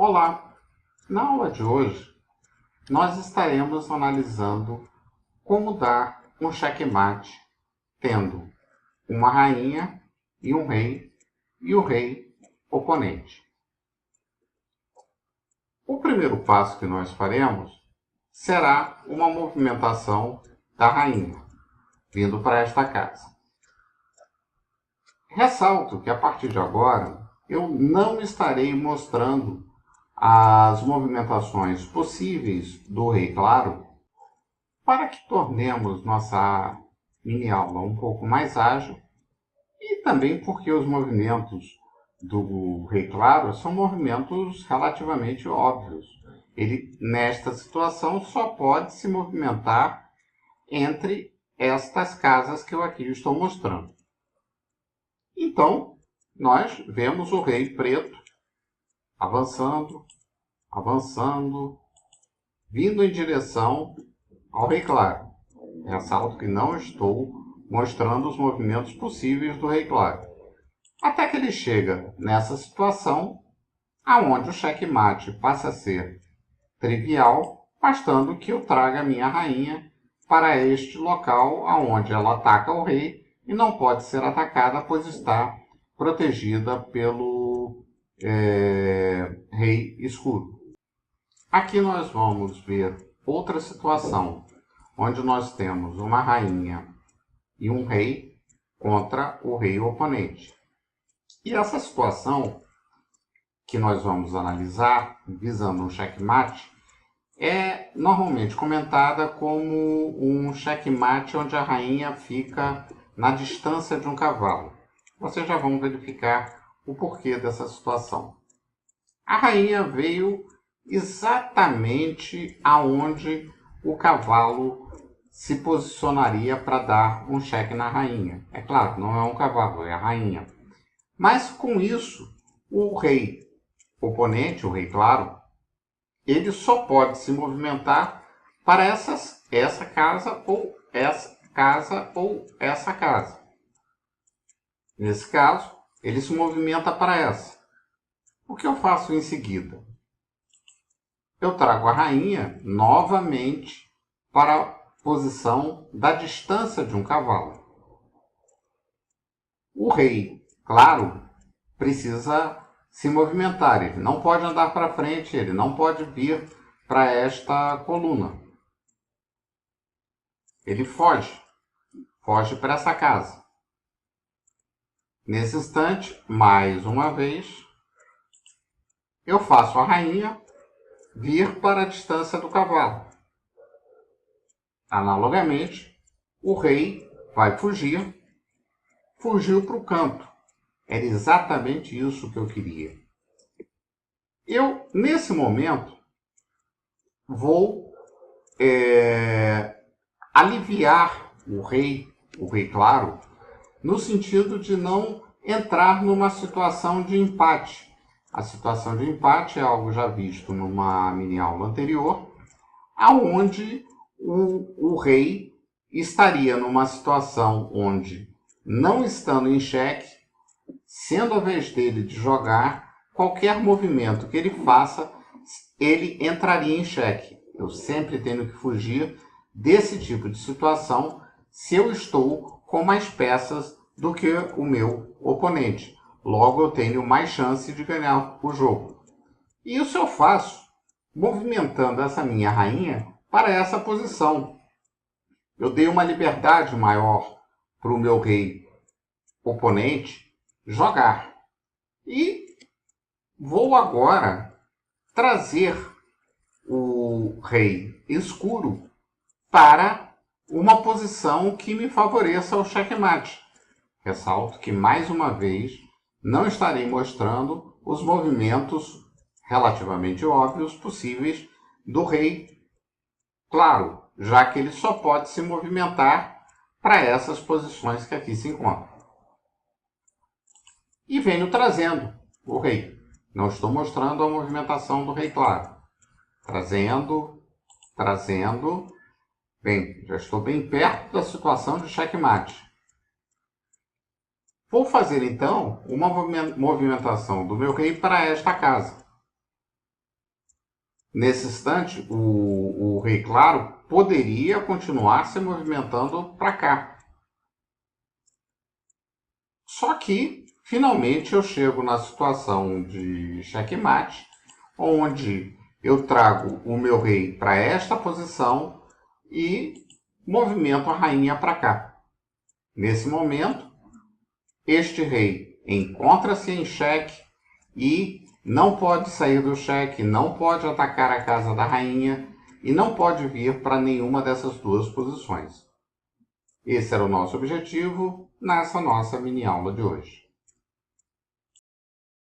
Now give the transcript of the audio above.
Olá! Na aula de hoje, nós estaremos analisando como dar um checkmate tendo uma rainha e um rei e o rei oponente. O primeiro passo que nós faremos será uma movimentação da rainha, vindo para esta casa. Ressalto que a partir de agora eu não estarei mostrando as movimentações possíveis do rei claro para que tornemos nossa mini aula um pouco mais ágil e também porque os movimentos do rei claro são movimentos relativamente óbvios. Ele, nesta situação, só pode se movimentar entre estas casas que eu aqui estou mostrando. Então, nós vemos o rei preto avançando, avançando, vindo em direção ao rei claro. Ressalto que não estou mostrando os movimentos possíveis do rei claro. Até que ele chega nessa situação, aonde o checkmate passa a ser trivial, bastando que eu traga a minha rainha para este local, aonde ela ataca o rei e não pode ser atacada, pois está protegida pelo rei escuro. Aqui nós vamos ver outra situação, onde nós temos uma rainha e um rei contra o rei oponente. E essa situação que nós vamos analisar, visando um checkmate, é normalmente comentada como um checkmate onde a rainha fica na distância de um cavalo. Vocês já vão verificar o porquê dessa situação. A rainha veio exatamente aonde o cavalo se posicionaria para dar um cheque na rainha. É claro, não é um cavalo, é a rainha. Mas com isso, o rei oponente, o rei claro, ele só pode se movimentar para essa casa ou essa casa ou essa casa. Nesse caso, ele se movimenta para essa. O que eu faço em seguida? Eu trago a rainha novamente para a posição da distância de um cavalo. O rei, claro, precisa se movimentar, ele não pode andar para frente, ele não pode vir para esta coluna. Ele foge para essa casa. Nesse instante, mais uma vez, eu faço a rainha vir para a distância do cavalo. Analogamente, o rei vai fugir, fugiu para o canto. Era exatamente isso que eu queria. Eu, nesse momento, vou aliviar o rei claro, no sentido de não entrar numa situação de empate. A situação de empate é algo já visto numa mini aula anterior, aonde o rei estaria numa situação onde, não estando em xeque, sendo a vez dele de jogar, qualquer movimento que ele faça, ele entraria em xeque. Eu sempre tenho que fugir desse tipo de situação se eu estou com mais peças do que o meu oponente. Logo, eu tenho mais chance de ganhar o jogo. E isso eu faço movimentando essa minha rainha para essa posição. Eu dei uma liberdade maior para o meu rei oponente jogar. E vou agora trazer o rei escuro para uma posição que me favoreça o checkmate. Ressalto que, mais uma vez, não estarei mostrando os movimentos relativamente óbvios possíveis do rei claro, já que ele só pode se movimentar para essas posições que aqui se encontram. E venho trazendo o rei. Não estou mostrando a movimentação do rei claro. Trazendo. Bem, já estou bem perto da situação de checkmate. Vou fazer então uma movimentação do meu rei para esta casa. Nesse instante, o rei claro poderia continuar se movimentando para cá. Só que, finalmente, eu chego na situação de checkmate, onde eu trago o meu rei para esta posição e movimento a rainha para cá. Nesse momento, este rei encontra-se em xeque e não pode sair do xeque, não pode atacar a casa da rainha e não pode vir para nenhuma dessas duas posições. Esse era o nosso objetivo nessa nossa mini aula de hoje.